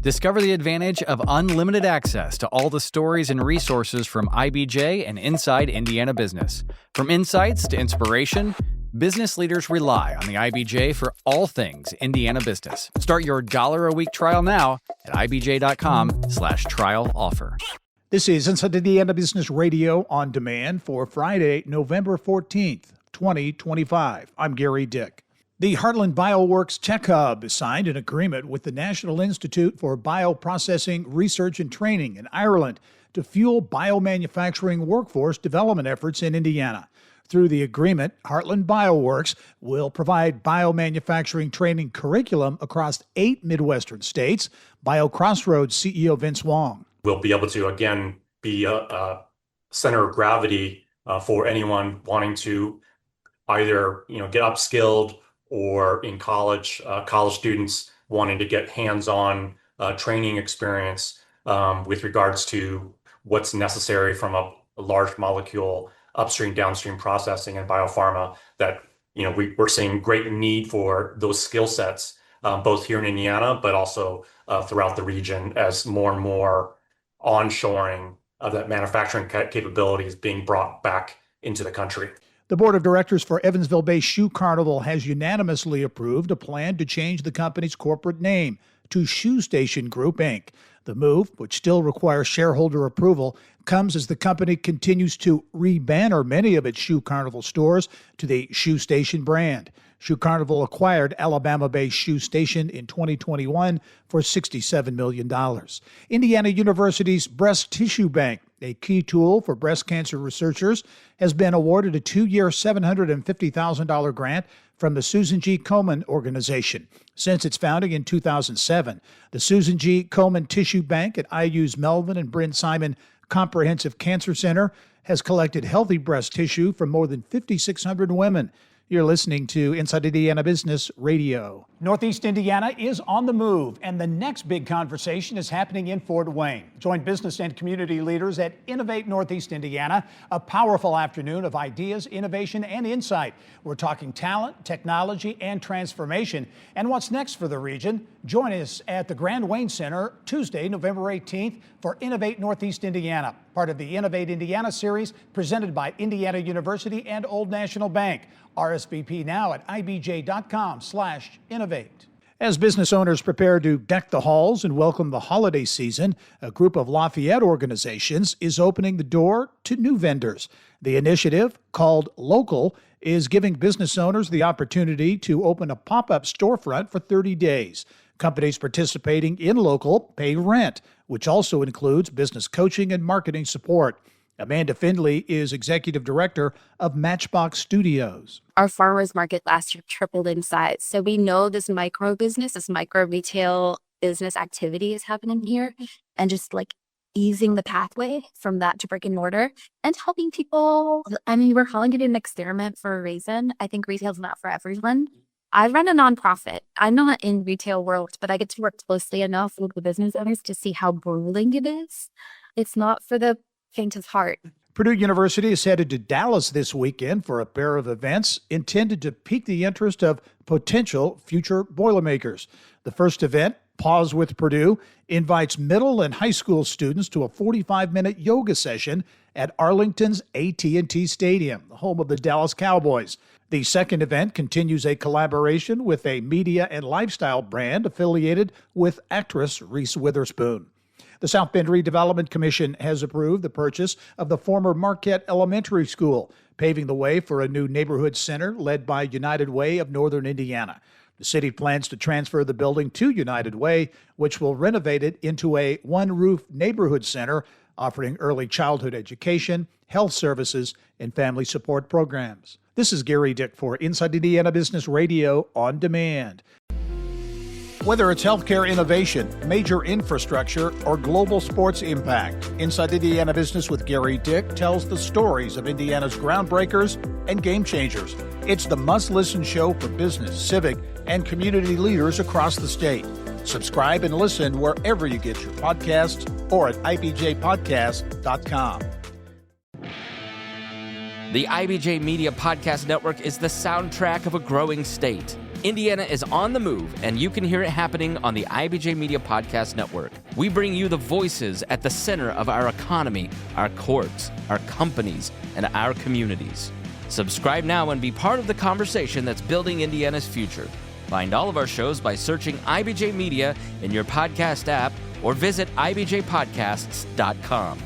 Discover the advantage of unlimited access to all the stories and resources from IBJ and inside Indiana business. From insights to inspiration, business leaders rely on the IBJ for all things Indiana business. Start your $1 a week trial now at ibj.com/trial offer. This is Inside Indiana Business Radio on demand for Friday, November 14th, 2025. I'm Gary Dick. The Heartland BioWorks Tech Hub has signed an agreement with the National Institute for Bioprocessing Research and Training in Ireland to fuel biomanufacturing workforce development efforts in Indiana. Through the agreement, Heartland BioWorks will provide biomanufacturing training curriculum across 8 Midwestern states. BioCrossroads CEO Vince Wong. We'll be able to, again, be a center of gravity for anyone wanting to either get upskilled or in college students wanting to get hands-on training experience with regards to what's necessary from a large molecule upstream, downstream processing and biopharma. That we're seeing great need for those skill sets both here in Indiana, but also throughout the region as more and more onshoring of that manufacturing capability is being brought back into the country. The board of directors for Evansville-based Shoe Carnival has unanimously approved a plan to change the company's corporate name to Shoe Station Group, Inc. The move, which still requires shareholder approval, comes as the company continues to re-banner many of its Shoe Carnival stores to the Shoe Station brand. Shoe Carnival acquired Alabama-based Shoe Station in 2021 for $67 million. Indiana University's Breast Tissue Bank, a key tool for breast cancer researchers, has been awarded a 2-year $750,000 grant from the Susan G. Komen organization. Since its founding in 2007, the Susan G. Komen Tissue Bank at IU's Melvin and Bryn Simon Comprehensive Cancer Center has collected healthy breast tissue from more than 5,600 women. You're listening to Inside Indiana Business Radio. Northeast Indiana is on the move, and the next big conversation is happening in Fort Wayne. Join business and community leaders at Innovate Northeast Indiana, a powerful afternoon of ideas, innovation, and insight. We're talking talent, technology, and transformation. And what's next for the region? Join us at the Grand Wayne Center Tuesday, November 18th for Innovate Northeast Indiana, part of the Innovate Indiana series presented by Indiana University and Old National Bank. RSVP now at ibj.com/innovate. As business owners prepare to deck the halls and welcome the holiday season, a group of Lafayette organizations is opening the door to new vendors. The initiative, called Local, is giving business owners the opportunity to open a pop-up storefront for 30 days. Companies participating in Local pay rent, which also includes business coaching and marketing support. Amanda Findley is executive director of Matchbox Studios. Our farmers market last year tripled in size. So we know this micro business, this micro retail business activity is happening here, and just like easing the pathway from that to brick and mortar and helping people. I mean, we're calling it an experiment for a reason. I think retail is not for everyone. I run a nonprofit. I'm not in retail world, but I get to work closely enough with the business owners to see how grueling it is. It's not for the faint of heart. Purdue University is headed to Dallas this weekend for a pair of events intended to pique the interest of potential future Boilermakers. The first event, Pause with Purdue, invites middle and high school students to a 45-minute yoga session at Arlington's AT&T Stadium, the home of the Dallas Cowboys. The second event continues a collaboration with a media and lifestyle brand affiliated with actress Reese Witherspoon. The South Bend Redevelopment Commission has approved the purchase of the former Marquette Elementary School, paving the way for a new neighborhood center led by United Way of Northern Indiana. The city plans to transfer the building to United Way, which will renovate it into a one-roof neighborhood center offering early childhood education, health services, and family support programs. This is Gary Dick for Inside Indiana Business Radio on Demand. Whether it's healthcare innovation, major infrastructure, or global sports impact, Inside Indiana Business with Gary Dick tells the stories of Indiana's groundbreakers and game changers. It's the must-listen show for business, civic, and community leaders across the state. Subscribe and listen wherever you get your podcasts or at ibjpodcast.com. The IBJ Media Podcast Network is the soundtrack of a growing state. Indiana is on the move, and you can hear it happening on the IBJ Media Podcast Network. We bring you the voices at the center of our economy, our courts, our companies, and our communities. Subscribe now and be part of the conversation that's building Indiana's future. Find all of our shows by searching IBJ Media in your podcast app or visit ibjpodcasts.com.